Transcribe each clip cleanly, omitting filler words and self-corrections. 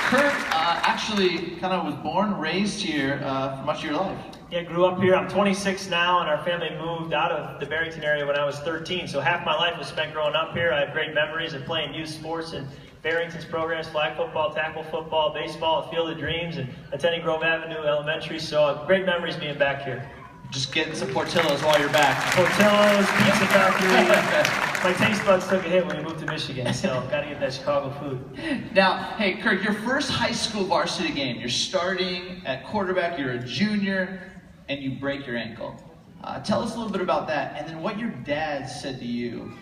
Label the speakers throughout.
Speaker 1: Kirk actually kind of was born, raised here for much of your life.
Speaker 2: Yeah, grew up here. I'm 26 now, and our family moved out of the Barrington area when I was 13. So half my life was spent growing up here. I have great memories of playing youth sports and Barrington's programs, flag football, tackle football, baseball, Field of Dreams, and attending Grove Avenue Elementary. So great memories being back here.
Speaker 1: Just getting some Portillo's while you're back.
Speaker 2: Portillo's, Pizza Factory. My taste buds took a hit when we moved to Michigan, so got to get that Chicago food.
Speaker 1: Now, hey, Kirk, your first high school varsity game, you're starting at quarterback, you're a junior, and you break your ankle. Tell us a little bit about that, and then what your dad said to you.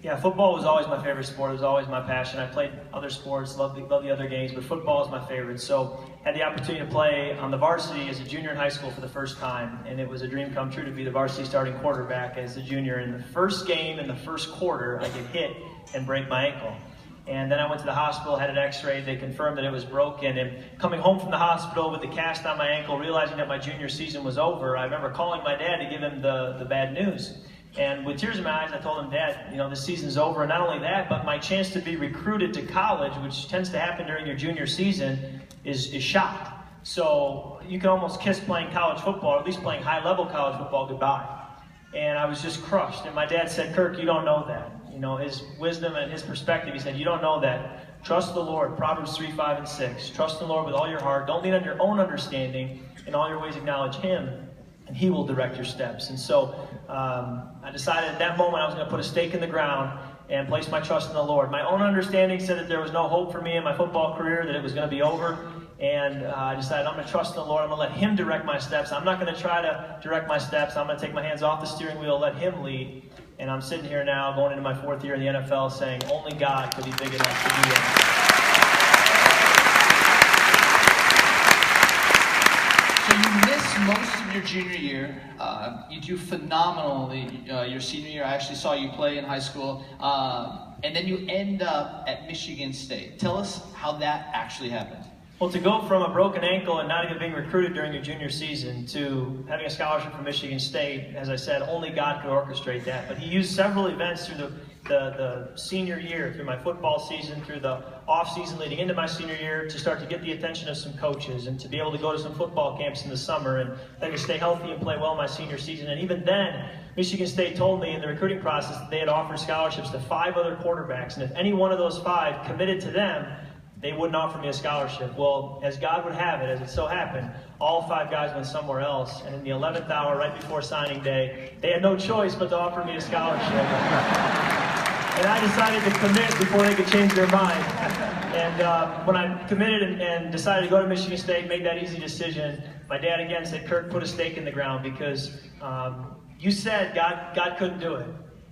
Speaker 2: Yeah, football was always my favorite sport. It was always my passion. I played other sports, loved the other games, but football is my favorite. So had the opportunity to play on the varsity as a junior in high school for the first time, and it was a dream come true to be the varsity starting quarterback as a junior. In the first game, in the first quarter, I get hit and break my ankle. And then I went to the hospital, had an x-ray, they confirmed that it was broken, and coming home from the hospital with the cast on my ankle, realizing that my junior season was over, I remember calling my dad to give him the bad news. And with tears in my eyes, I told him, Dad, you know, this season's over. And not only that, but my chance to be recruited to college, which tends to happen during your junior season, is shot. So you can almost kiss playing college football, or at least playing high-level college football, goodbye. And I was just crushed. And my dad said, Kirk, you don't know that. You know, his wisdom and his perspective, he said, you don't know that. Trust the Lord, Proverbs 3, 5, and 6. Trust the Lord with all your heart. Don't lean on your own understanding. In all your ways acknowledge Him, and He will direct your steps. And so I decided at that moment I was going to put a stake in the ground and place my trust in the Lord. My own understanding said that there was no hope for me in my football career, that it was going to be over. And I decided I'm going to trust in the Lord. I'm going to let Him direct my steps. I'm not going to try to direct my steps. I'm going to take my hands off the steering wheel, let Him lead. And I'm sitting here now, going into my 4th year in the NFL, saying only God could be big enough to do it.
Speaker 1: So you miss most of your junior year. You do phenomenally your senior year. I actually saw you play in high school. And then you end up at Michigan State. Tell us how that actually happened.
Speaker 2: Well, to go from a broken ankle and not even being recruited during your junior season to having a scholarship from Michigan State, as I said, only God could orchestrate that. But He used several events through the senior year, through my football season, through the off-season leading into my senior year, to start to get the attention of some coaches and to be able to go to some football camps in the summer and then to stay healthy and play well my senior season. And even then, Michigan State told me in the recruiting process that they had offered scholarships to 5 other quarterbacks, and if any one of those 5 committed to them, they wouldn't offer me a scholarship. Well, as God would have it, as it so happened, all 5 guys went somewhere else. And in the 11th hour, right before signing day, they had no choice but to offer me a scholarship. And I decided to commit before they could change their mind. And when I committed and decided to go to Michigan State, made that easy decision, my dad again said, Kirk, put a stake in the ground because you said God couldn't do it.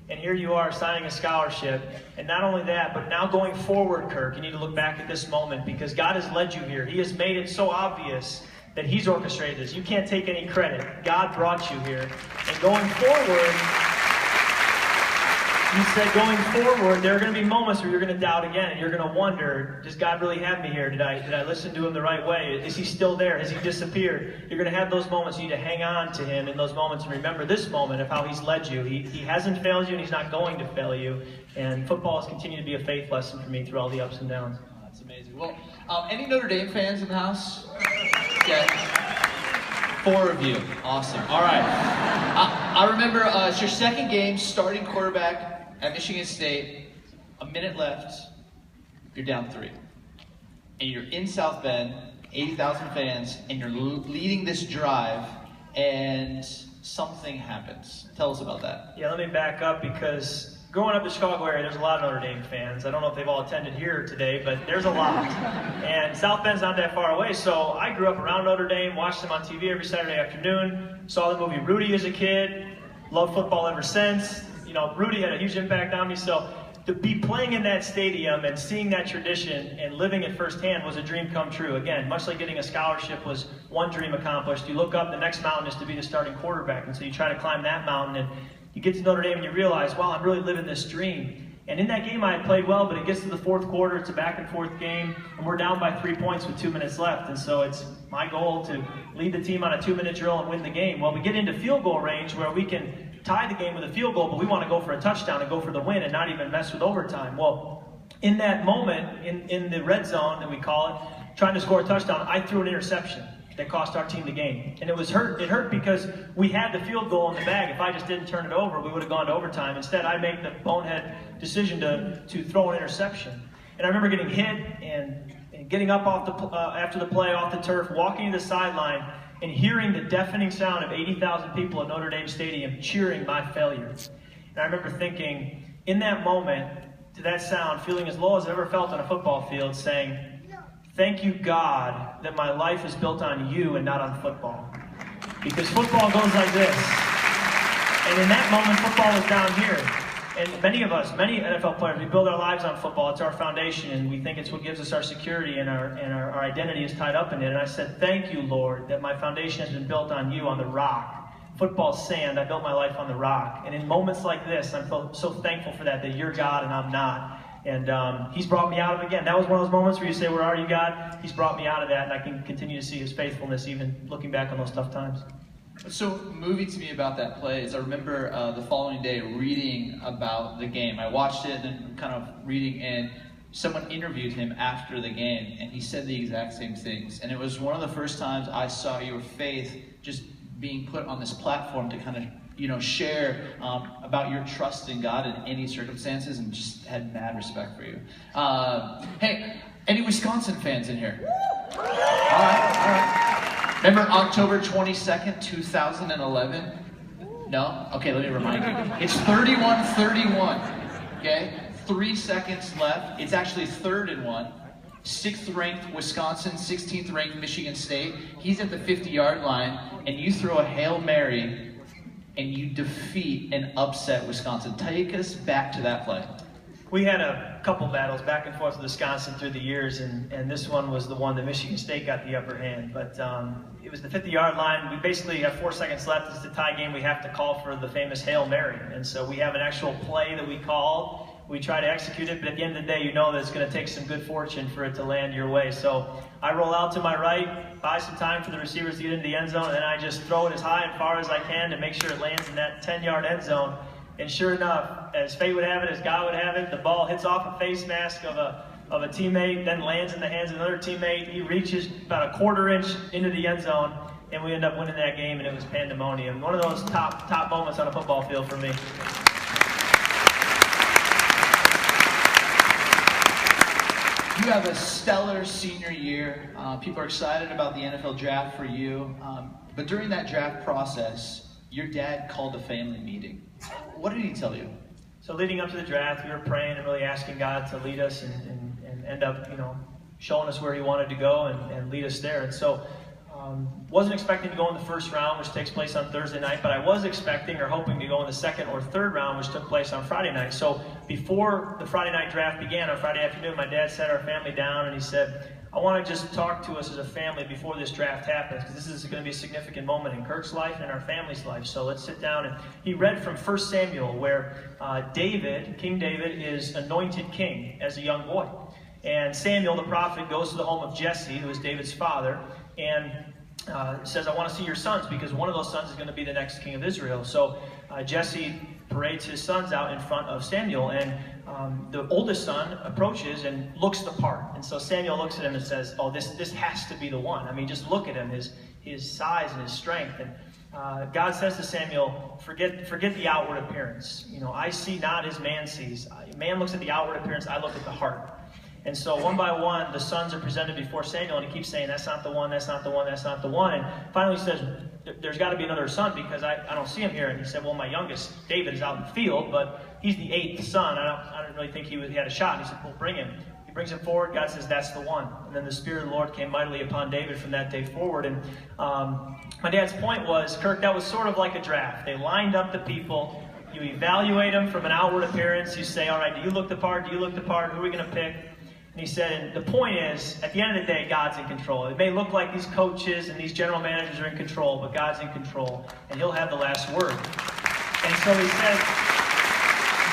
Speaker 2: And here you are signing a scholarship. And not only that, but now going forward, Kirk, you need to look back at this moment because God has led you here. He has made it so obvious that He's orchestrated this. You can't take any credit. God brought you here. And going forward, you said going forward, there are going to be moments where you're going to doubt again. And you're going to wonder, does God really have me here? Did I listen to Him the right way? Is He still there? Has He disappeared? You're going to have those moments. You need to hang on to Him in those moments and remember this moment of how He's led you. He hasn't failed you and He's not going to fail you. And football has continued to be a faith lesson for me through all the ups and downs.
Speaker 1: Oh, that's amazing. Well, any Notre Dame fans in the house? Yeah. 4 of you. Awesome. All right. I remember it's your second game, starting quarterback at Michigan State, a minute left, you're down 3. And you're in South Bend, 80,000 fans, and you're leading this drive, and something happens. Tell us about that.
Speaker 2: Yeah, let me back up because growing up in the Chicago area, there's a lot of Notre Dame fans. I don't know if they've all attended here today, but there's a lot. And South Bend's not that far away, so I grew up around Notre Dame, watched them on TV every Saturday afternoon, saw the movie Rudy as a kid, loved football ever since. You know, Rudy had a huge impact on me, so to be playing in that stadium and seeing that tradition and living it firsthand was a dream come true. Again, much like getting a scholarship was one dream accomplished. You look up, the next mountain is to be the starting quarterback, and so you try to climb that mountain, and you get to Notre Dame and you realize, wow, I'm really living this dream. And in that game I had played well, but it gets to the 4th quarter, it's a back and forth game, and we're down by 3 points with 2 minutes left, and so it's my goal to lead the team on a 2-minute drill and win the game. Well, we get into field goal range where we can tie the game with a field goal, but we want to go for a touchdown and go for the win and not even mess with overtime. Well, in that moment, in the red zone that we call it, trying to score a touchdown, I threw an interception that cost our team the game. And it hurt because we had the field goal in the bag. If I just didn't turn it over, we would have gone to overtime. Instead, I made the bonehead decision to throw an interception. And I remember getting hit and getting up after the play off the turf, walking to the sideline, and hearing the deafening sound of 80,000 people at Notre Dame Stadium cheering my failure. And I remember thinking, in that moment, to that sound, feeling as low as I ever felt on a football field, saying, thank you, God, that my life is built on you and not on football. Because football goes like this. And in that moment, football was down here. And many of us, many NFL players, we build our lives on football. It's our foundation, and we think it's what gives us our security, and our identity is tied up in it. And I said, thank you, Lord, that my foundation has been built on you, on the rock. Football's sand. I built my life on the rock. And in moments like this, I'm so thankful for that you're God and I'm not. And he's brought me out of it again. That was one of those moments where you say, where are you, God? He's brought me out of that, and I can continue to see his faithfulness even looking back on those tough times.
Speaker 1: So moving to me about that play is I remember the following day reading about the game. I watched it and then kind of reading, and someone interviewed him after the game, and he said the exact same things. And it was one of the first times I saw your faith just being put on this platform to kind of share about your trust in God in any circumstances, and just had mad respect for you. Hey, any Wisconsin fans in here? All right. Remember October 22nd, 2011? No? Okay, let me remind you. It's 31-31, okay? 3 seconds left. It's actually 3rd and 1. 6th ranked Wisconsin, 16th ranked Michigan State. He's at the 50-yard line, and you throw a Hail Mary, and you defeat and upset Wisconsin. Take us back to that play.
Speaker 2: We had a couple battles back and forth with Wisconsin through the years, and this one was the one that Michigan State got the upper hand. But it was the 50-yard line. We basically have 4 seconds left. It's the tie game. We have to call for the famous Hail Mary. And so we have an actual play that we called. We try to execute it, but at the end of the day, you know that it's going to take some good fortune for it to land your way. So I roll out to my right, buy some time for the receivers to get into the end zone, and then I just throw it as high and far as I can to make sure it lands in that 10-yard end zone. And sure enough, as fate would have it, as God would have it, the ball hits off a face mask of a teammate, then lands in the hands of another teammate. He reaches about a 1/4 inch into the end zone, and we end up winning that game, and it was pandemonium. One of those top moments on a football field for me.
Speaker 1: You have a stellar senior year. People are excited about the NFL draft for you. But during that draft process, your dad called a family meeting. What did he tell you?
Speaker 2: So leading up to the draft, we were praying and really asking God to lead us and end up, showing us where he wanted to go and lead us there. And so wasn't expecting to go in the first round, which takes place on Thursday night, but I was expecting or hoping to go in the second or third round, which took place on Friday night. So before the Friday night draft began, on Friday afternoon, my dad sat our family down and he said, I want to just talk to us as a family before this draft happens, because this is going to be a significant moment in Kirk's life and our family's life. So let's sit down. And he read from 1 Samuel, where King David is anointed king as a young boy. And Samuel, the prophet, goes to the home of Jesse, who is David's father, and says, I want to see your sons, because one of those sons is going to be the next king of Israel. So Jesse parades his sons out in front of Samuel, and the oldest son approaches and looks the part. And so Samuel looks at him and says, oh, this has to be the one. I mean, just look at him, his size and his strength. And God says to Samuel, forget the outward appearance. I see not as man sees. Man looks at the outward appearance, I look at the heart. And so one by one, the sons are presented before Samuel, and he keeps saying, that's not the one, that's not the one, that's not the one. And finally he says, there's got to be another son, because I don't see him here. And he said, well, my youngest, David, is out in the field, but he's the 8th son. I don't really think he had a shot. And he said, well, bring him. He brings him forward. God says, that's the one. And then the Spirit of the Lord came mightily upon David from that day forward. And my dad's point was, Kirk, that was sort of like a draft. They lined up the people. You evaluate them from an outward appearance. You say, all right, do you look the part? Do you look the part? Who are we going to pick? And he said, and the point is, at the end of the day, God's in control. It may look like these coaches and these general managers are in control, but God's in control, and he'll have the last word. And so he said,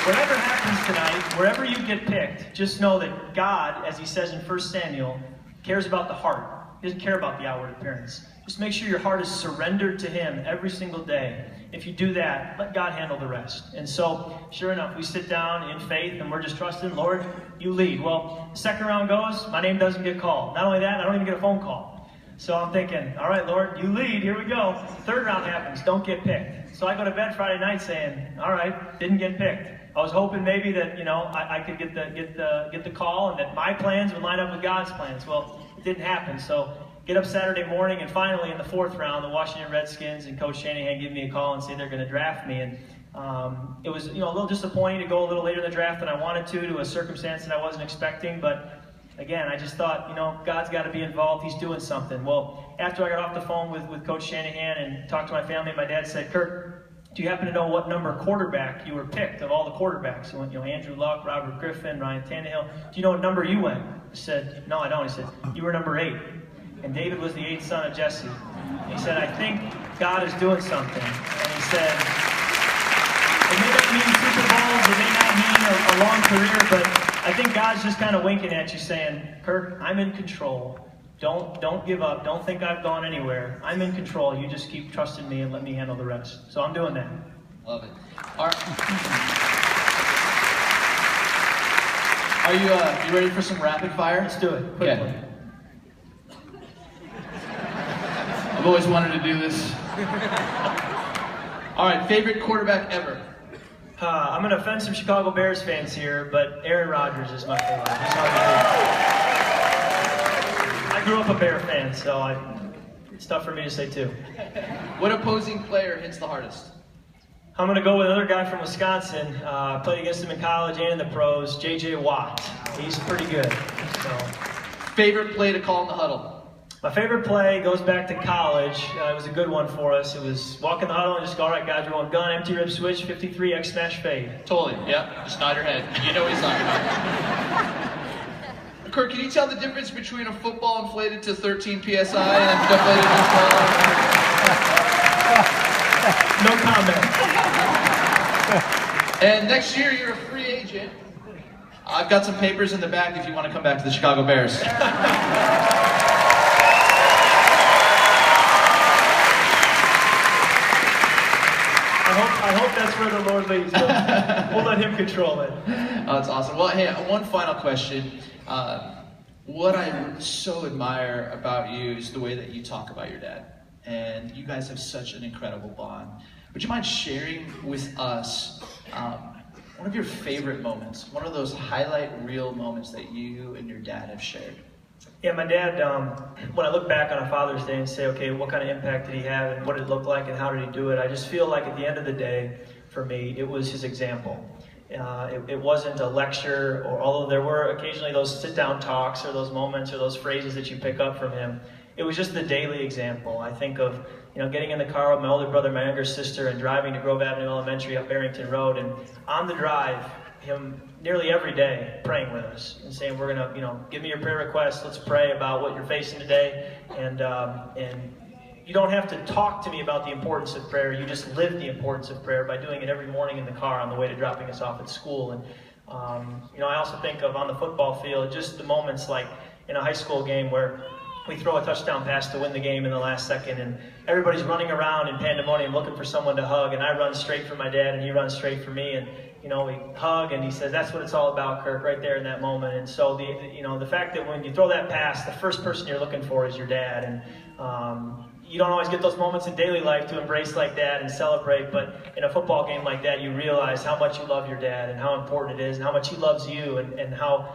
Speaker 2: whatever happens tonight, wherever you get picked, just know that God, as he says in 1 Samuel, cares about the heart. He doesn't care about the outward appearance. Just make sure your heart is surrendered to Him every single day. If you do that, let God handle the rest. And so, sure enough, we sit down in faith and we're just trusting, Lord, you lead. Well, the second round goes, my name doesn't get called. Not only that, I don't even get a phone call. So I'm thinking, all right, Lord, you lead, here we go. Third round happens, don't get picked. So I go to bed Friday night saying, all right, didn't get picked. I was hoping maybe that, I could get the call and that my plans would line up with God's plans. Well, it didn't happen. So get up Saturday morning, and finally in the fourth round, the Washington Redskins and Coach Shanahan give me a call and say they're going to draft me. And it was a little disappointing to go a little later in the draft than I wanted to a circumstance that I wasn't expecting. But again, I just thought, God's got to be involved. He's doing something. Well, after I got off the phone with Coach Shanahan and talked to my family, my dad said, Kirk, do you happen to know what number quarterback you were picked of all the quarterbacks? So, Andrew Luck, Robert Griffin, Ryan Tannehill. Do you know what number you went? I said, no, I don't. He said, you were number 8. And David was the 8th son of Jesse. And he said, I think God is doing something. And he said, it may not mean Super Bowls, it may not mean a long career, but I think God's just kind of winking at you saying, Kirk, I'm in control. Don't give up. Don't think I've gone anywhere. I'm in control. You just keep trusting me and let me handle the rest. So I'm doing that.
Speaker 1: Love it. Are you ready for some rapid fire?
Speaker 2: Let's do it. Quickly.
Speaker 1: Okay. I've always wanted to do this. All right, favorite quarterback ever?
Speaker 2: I'm going to offend some Chicago Bears fans here, but Aaron Rodgers is my favorite. It's hard to do. I grew up a Bear fan, so it's tough for me to say too.
Speaker 1: What opposing player hits the hardest?
Speaker 2: I'm going to go with another guy from Wisconsin. Played against him in college and in the pros, J.J. Watt. He's pretty good. So.
Speaker 1: Favorite play to call in the huddle?
Speaker 2: My favorite play goes back to college. It was a good one for us. It was walk in the huddle and just go, all right, guys, we're going gun, empty rib switch, 53, X smash fade.
Speaker 1: Totally, yeah. Just nod your head. You know what he's talking about. Kirk, can you tell the difference between a football inflated to 13 PSI and deflated to 12?
Speaker 2: No comment.
Speaker 1: And next year, you're a free agent. I've got some papers in the back if you want to come back to the Chicago Bears.
Speaker 2: I hope that's where the Lord leads. We'll let Him control it.
Speaker 1: Oh, that's awesome. Well, hey, one final question. What I so admire about you is the way that you talk about your dad. And you guys have such an incredible bond. Would you mind sharing with us one of your favorite moments, one of those highlight reel moments that you and your dad have shared?
Speaker 2: Yeah, my dad, when I look back on a Father's Day and say, okay, what kind of impact did he have and what did it look like and how did he do it, I just feel like at the end of the day, for me, it was his example. It wasn't a lecture, or although there were occasionally those sit-down talks or those moments or those phrases that you pick up from him, it was just the daily example. I think of getting in the car with my older brother, my younger sister, and driving to Grove Avenue Elementary up Barrington Road, and on the drive, him nearly every day praying with us and saying, we're going to, give me your prayer requests, let's pray about what you're facing today, and you don't have to talk to me about the importance of prayer. You just live the importance of prayer by doing it every morning in the car on the way to dropping us off at school. And I also think of on the football field, just the moments like in a high school game where we throw a touchdown pass to win the game in the last second, and everybody's running around in pandemonium looking for someone to hug, and I run straight for my dad, and he runs straight for me, and we hug, and he says, that's what it's all about, Kirk, right there in that moment. And so the fact that when you throw that pass, the first person you're looking for is your dad, and you don't always get those moments in daily life to embrace like that and celebrate, but in a football game like that, you realize how much you love your dad and how important it is and how much he loves you, and how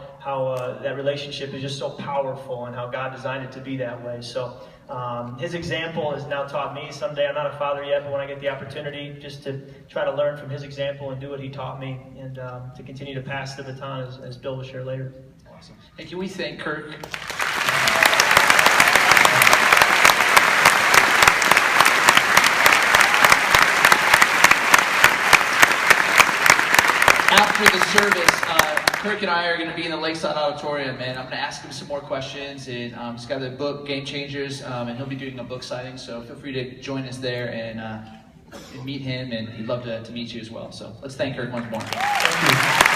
Speaker 2: that relationship is just so powerful and how God designed it to be that way. So his example has now taught me. Someday, I'm not a father yet, but when I get the opportunity, just to try to learn from his example and do what he taught me, and to continue to pass the baton as Bill will share later.
Speaker 1: Awesome. Hey, can we thank Kirk? After the service, Kirk and I are going to be in the Lakeside Auditorium, and I'm going to ask him some more questions. And he's got the book Game Changers, and he'll be doing a book signing. So feel free to join us there and meet him, and he'd love to meet you as well. So let's thank Kirk once more.
Speaker 2: Thank you.